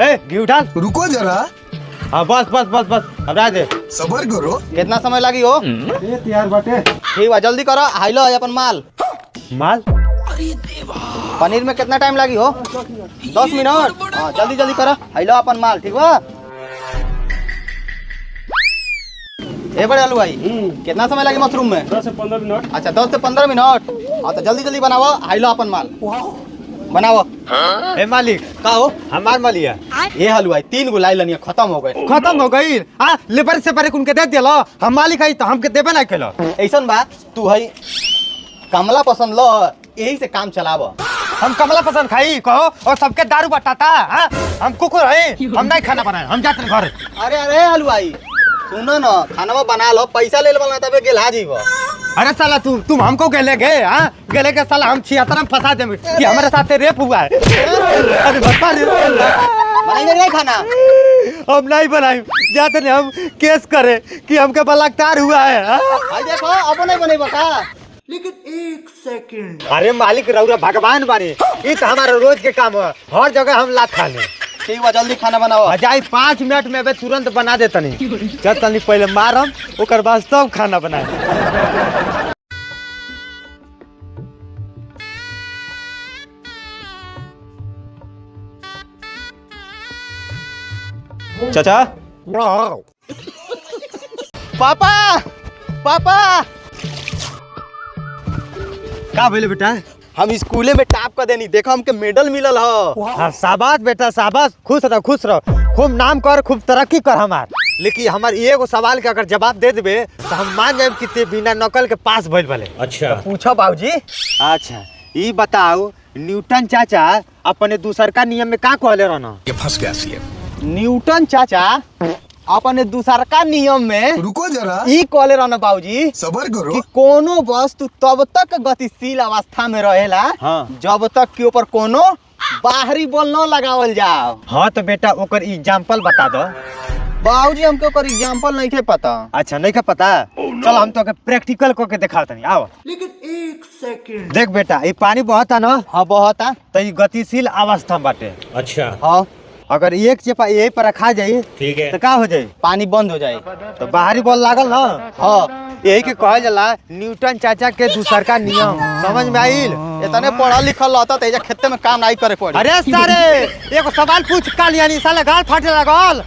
ए घी उठा। रुको जरा। हाँ बस बस बस बस अब रह दे। सबर करो। कितना समय लगी हो? तैयार बाटे। ठीक बा जल्दी करो। हाइलो अपन माल। माल पनीर में कितना टाइम लगी हो? 10 मिनट। हाँ जल्दी जल्दी करो। हाइलो अपन माल। ठीक बा। ए बड़े आलू भाई कितना समय लगी मशरूम में? 10 से 15 मिनट। अच्छा 10 से 15 मिनट। हाँ तो जल्दी जल्दी बनाओ। हाइलो अपन माल बनाओ। ए मालिक का हो? हमार मालिया ये हलवाई 3 गो लाई लनिया खत्म हो गए। खत्म हो गई। हाँ लेबर से परे उनके दे दिलो। हम मालिक है तो हमके देबे ना केलो। ऐसन बा तू है कमला पसंद लो यही से काम चलाव। हम कमला पसंद खाई कहो और सबके दारू बटाता। हाँ हम कुकुर है हम नहीं खाना बनाए हम जाते घर। अरे अरे हलवाई सुनो ना खाना बना लो पैसा ले लो तबे गेला जीवो। अरे साला तुम हमको गेले गए। हाँ गेले के साला हम छिहत्तर में फंसा देंगे कि हमारे साथ रेप हुआ है। अरे बता बनाएंगे नहीं खाना? हम नहीं बनाई जाते नहीं हम केस करे कि हमके बलात्कार हुआ है। भाई देखो अब नहीं बने बता। लेकिन 1 सेकंड। अरे मालिक रउरा भगवान बानी ये तो हमारा रोज के काम है। हर जगह हम लात खा ले। ठीक बा जल्दी खाना बनाओ। जाई 5 मिनट में तुरंत बना दे तनी। चल तनी पहले मारम ओकर बाद सब खाना बनाए। चाचा पापा पापा का बोले बेटा? हम स्कूले में टॉप कर देनी देखो हमके मेडल मिलल हो। हाँ शाबाश बेटा शाबाश। खुश रहो खूब नाम कर खूब तरक्की कर हमार। लेकिन हमार एगो सवाल के अगर जवाब दे देबे तो हम मान जाए कि ते बिना नकल के पास भइल भले। अच्छा पूछो बाबूजी। अच्छा ये बताओ न्यूटन चाचा अपने दूसरका नियम में का कहले रहना? ये फंस गया सी। न्यूटन चाचा अपने दूसरका नियम में रुको जरा। ई कहले रहना बाबूजी सबर करो कि कोनो वस्तु तब तक गतिशील अवस्था में रहेला हाँ। जब तक के ऊपर कोनो बाहरी बल न लगावल जाओ। हाँ तो बेटा ओकर एग्जाम्पल बता दो। बाबूजी हमके ओकर एग्जांपल नहीं थे पता। अच्छा नहीं का पता? चल हम तो प्रैक्टिकल करके दिखाओ तनी आओ। लेकिन 1 सेकंड। देख बेटा ये पानी बहता ना। हाँ बहुत है तो ये गतिशील अवस्था में बाटे। अच्छा हाँ अगर एक चेपा यही पर रखा जाये ठीक है तो का हो जाये? पानी बंद हो जाए। तो बाहरी बॉल लागल ना। हाँ यही के कहल जाला न्यूटन चाचा के दूसरका नियम। समझ में आइल? इतने पढ़ा लिखल रहता तो खेते में काम नहीं करे पड़े। अरे सारे एगो सवाल पूछ काल यानी साले गाल फाटे लगल।